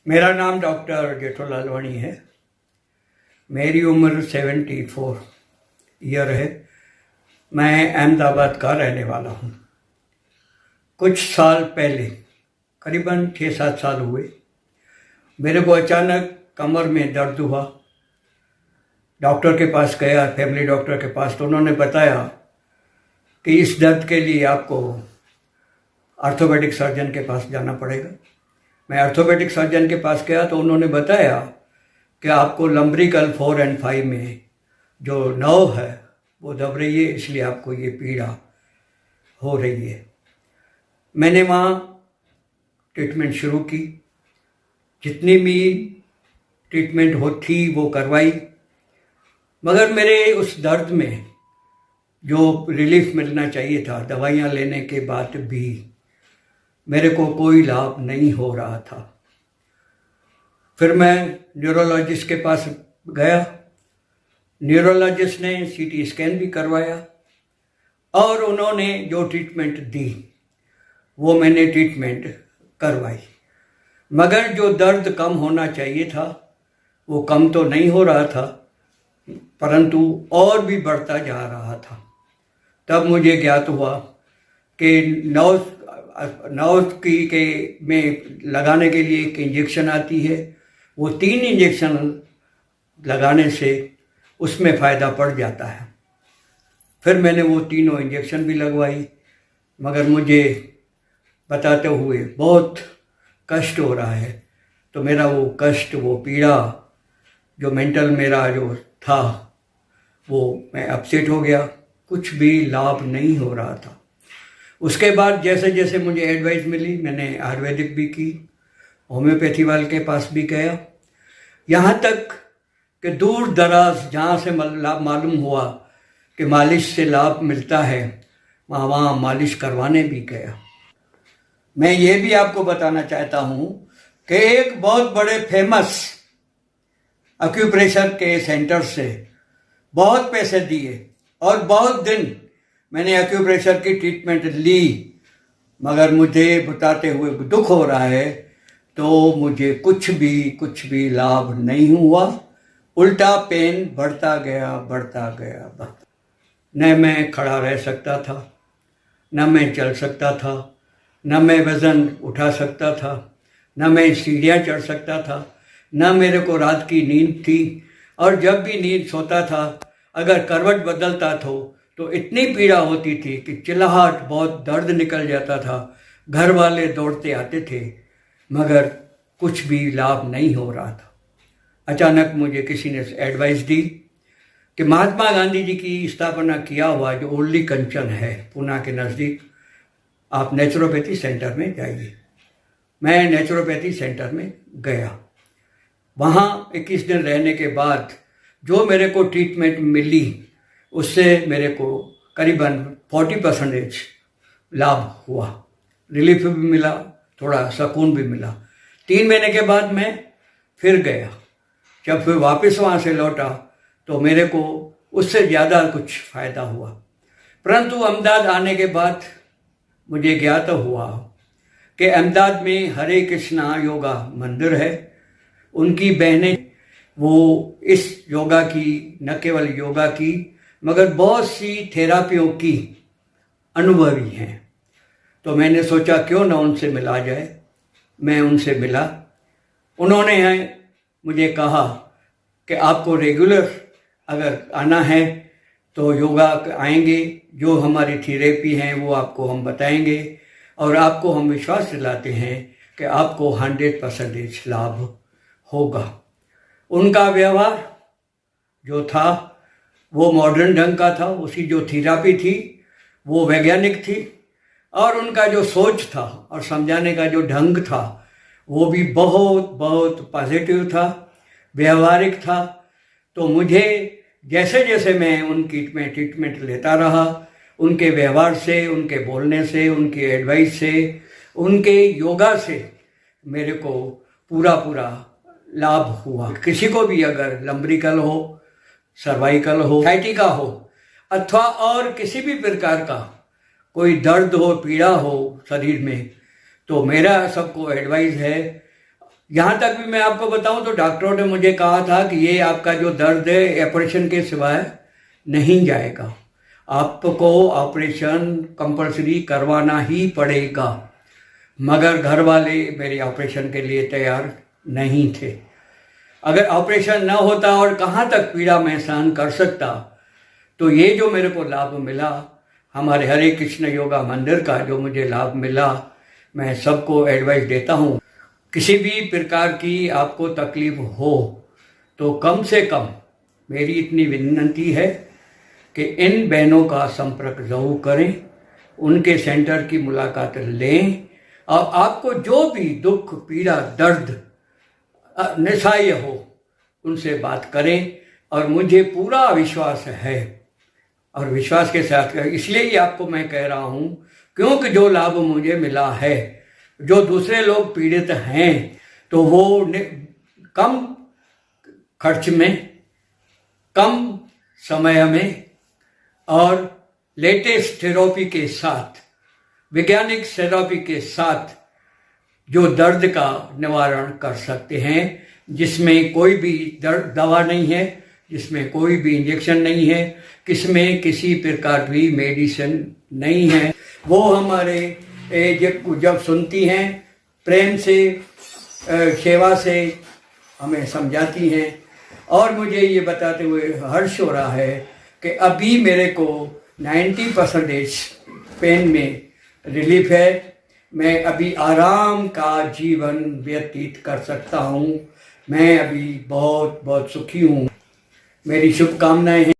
मेरा नाम डॉक्टर जेठो लालवाणी है। मेरी उम्र 74 ईयर है। मैं अहमदाबाद का रहने वाला हूँ। कुछ साल पहले, करीबन 6-7 साल हुए, मेरे को अचानक कमर में दर्द हुआ। डॉक्टर के पास गया, फैमिली डॉक्टर के पास, तो उन्होंने बताया कि इस दर्द के लिए आपको ऑर्थोपेडिक सर्जन के पास जाना पड़ेगा। मैं ऑर्थोपेडिक सर्जन के पास गया तो उन्होंने बताया कि आपको लंब्रिकल 4 और 5 में जो नर्व है वो दब रही है, इसलिए आपको ये पीड़ा हो रही है। मैंने वहाँ ट्रीटमेंट शुरू की, जितनी भी ट्रीटमेंट हो थी वो करवाई, मगर मेरे उस दर्द में जो रिलीफ मिलना चाहिए था दवाइयाँ लेने के बाद भी मेरे को कोई लाभ नहीं हो रहा था। फिर मैं न्यूरोलॉजिस्ट के पास गया। न्यूरोलॉजिस्ट ने सीटी स्कैन भी करवाया और उन्होंने जो ट्रीटमेंट दी वो मैंने ट्रीटमेंट करवाई, मगर जो दर्द कम होना चाहिए था वो कम तो नहीं हो रहा था, परंतु और भी बढ़ता जा रहा था। तब मुझे ज्ञात हुआ कि नर्व के में लगाने के लिए एक इंजेक्शन आती है, वो 3 इंजेक्शन लगाने से उसमें फ़ायदा पड़ जाता है। फिर मैंने वो तीनों इंजेक्शन भी लगवाई, मगर मुझे बताते हुए बहुत कष्ट हो रहा है। तो मेरा वो कष्ट, वो पीड़ा, जो मेंटल मेरा जो था वो मैं अपसेट हो गया। कुछ भी लाभ नहीं हो रहा था। उसके बाद जैसे जैसे मुझे एडवाइस मिली, मैंने आयुर्वेदिक भी की, होम्योपैथी वाले के पास भी गया, यहाँ तक कि दूर दराज जहाँ से मालूम हुआ कि मालिश से लाभ मिलता है, वहाँ मालिश करवाने भी गया। मैं ये भी आपको बताना चाहता हूँ कि एक बहुत बड़े फेमस एक्यूप्रेशर के सेंटर से बहुत पैसे दिए और बहुत दिन मैंने एक्यूप्रेशर की ट्रीटमेंट ली, मगर मुझे बताते हुए दुख हो रहा है, तो मुझे कुछ भी लाभ नहीं हुआ। उल्टा पेन बढ़ता गया। न मैं खड़ा रह सकता था, न मैं चल सकता था, न मैं वज़न उठा सकता था, न मैं सीढ़ियाँ चढ़ सकता था, न मेरे को रात की नींद थी। और जब भी नींद सोता था, अगर करवट बदलता तो इतनी पीड़ा होती थी कि चिल्लाहट, बहुत दर्द निकल जाता था। घर वाले दौड़ते आते थे, मगर कुछ भी लाभ नहीं हो रहा था। अचानक मुझे किसी ने एडवाइस दी कि महात्मा गांधी जी की स्थापना किया हुआ जो ओल्डी कंचन है पूना के नज़दीक, आप नेचुरोपैथी सेंटर में जाइए। मैं नेचुरोपैथी सेंटर में गया। वहाँ 21 दिन रहने के बाद जो मेरे को ट्रीटमेंट मिली, उससे मेरे को करीबन 40% लाभ हुआ, रिलीफ भी मिला, थोड़ा सुकून भी मिला। 3 महीने के बाद मैं फिर गया। जब फिर वापस वहाँ से लौटा तो मेरे को उससे ज़्यादा कुछ फ़ायदा हुआ। परंतु अहमदाबाद आने के बाद मुझे ज्ञात हुआ कि अहमदाबाद में हरे कृष्णा योगा मंदिर है। उनकी बहनें वो इस योगा की, न केवल योगा की मगर बहुत सी थेरापियों की अनुभवी हैं। तो मैंने सोचा क्यों ना उनसे मिला जाए। मैं उनसे मिला। उन्होंने मुझे कहा कि आपको रेगुलर अगर आना है तो योगा आएंगे, जो हमारी थेरेपी हैं वो आपको हम बताएंगे और आपको हम विश्वास दिलाते हैं कि आपको 100% लाभ होगा। उनका व्यवहार जो था वो मॉडर्न ढंग का था, उसकी जो थेरापी थी वो वैज्ञानिक थी, और उनका जो सोच था और समझाने का जो ढंग था वो भी बहुत पॉजिटिव था, व्यवहारिक था। तो मुझे जैसे जैसे मैं उनकी ट्रीटमेंट लेता रहा, उनके व्यवहार से, उनके बोलने से, उनकी एडवाइस से, उनके योगा से मेरे को पूरा लाभ हुआ। किसी को भी अगर लंब्रिकल हो, सर्वाइकल हो, साइटिका हो, अथवा और किसी भी प्रकार का कोई दर्द हो, पीड़ा हो शरीर में, तो मेरा सबको एडवाइस है यहाँ तक भी मैं आपको बताऊं तो डॉक्टरों ने मुझे कहा था कि ये आपका जो दर्द है ऑपरेशन के सिवाय नहीं जाएगा, आपको ऑपरेशन कंपलसरी करवाना ही पड़ेगा। मगर घर वाले मेरे ऑपरेशन के लिए तैयार नहीं थे। अगर ऑपरेशन न होता और कहाँ तक पीड़ा मैं सहन कर सकता, तो ये जो मेरे को लाभ मिला, हमारे हरे कृष्ण योगा मंदिर का जो मुझे लाभ मिला, मैं सबको एडवाइस देता हूँ, किसी भी प्रकार की आपको तकलीफ हो तो कम से कम मेरी इतनी विनती है कि इन बहनों का संपर्क जरूर करें, उनके सेंटर की मुलाकात लें और आपको जो भी दुख पीड़ा दर्द निशाय हो उनसे बात करें। और मुझे पूरा विश्वास है और विश्वास के साथ इसलिए ही आपको मैं कह रहा हूँ क्योंकि जो लाभ मुझे मिला है, जो दूसरे लोग पीड़ित हैं तो वो कम खर्च में, कम समय में और लेटेस्ट थेरेपी के साथ, वैज्ञानिक थेरेपी के साथ जो दर्द का निवारण कर सकते हैं, जिसमें कोई भी दवा नहीं है, जिसमें कोई भी इंजेक्शन नहीं है, किसमें किसी प्रकार की मेडिसिन नहीं है। वो हमारे जब सुनती हैं प्रेम से, सेवा से हमें समझाती हैं और मुझे ये बताते हुए हर्ष हो रहा है कि अभी मेरे को 90% पेन में रिलीफ है। मैं अभी आराम का जीवन व्यतीत कर सकता हूँ। मैं अभी बहुत बहुत सुखी हूँ। मेरी शुभकामनाएं हैं।